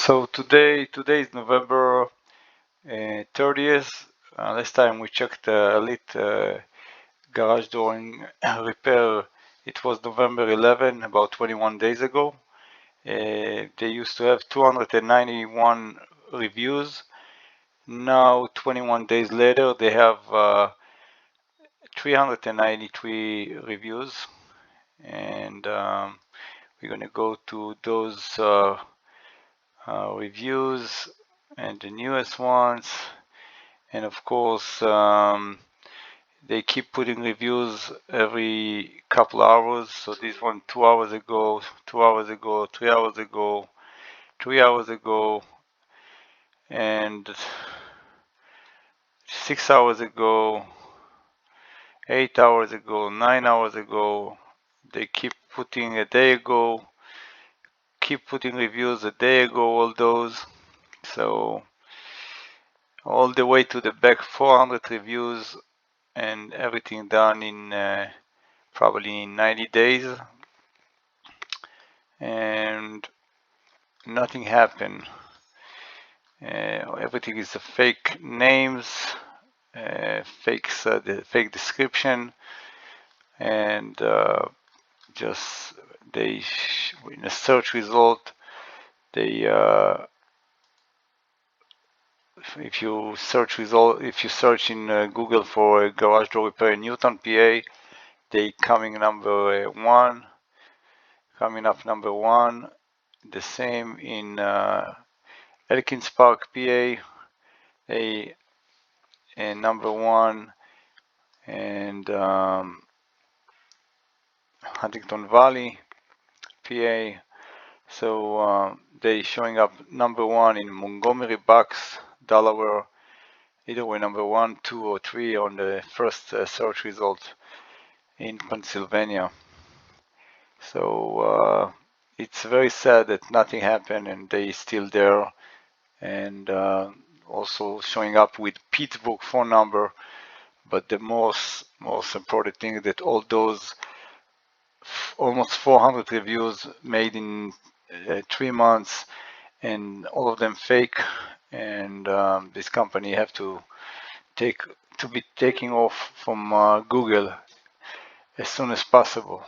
So today is November 30th. Last time we checked Elite garage door repair. It was November 11, about 21 days ago. They used to have 291 reviews. Now, 21 days later, they have 393 reviews, and we're going to go to those reviews and the newest ones. And of course, they keep putting reviews every couple hours. So this one 2 hours ago, 2 hours ago, 3 hours ago, 3 hours ago, and 6 hours ago, 8 hours ago, 9 hours ago. They keep putting a day ago, keep putting reviews a day ago, all those. So all the way to the back, 400 reviews, and everything done in probably in 90 days, and nothing happened. Everything is a fake names, the fake description, and just they in a search result, they if you search in Google for a garage door repair in Newton, PA, they coming up number one. The same in Elkins Park, PA, a number one, and Huntington Valley, PA. So they showing up number one in Montgomery, Bucks, Delaware. Either way, number one, two, or three on the first search result in Pennsylvania. So it's very sad that nothing happened and they still there, and also showing up with Pittsburgh phone number. But the most important thing is that all those almost 400 reviews made in 3 months, and all of them fake, and this company have to be taking off from Google as soon as possible.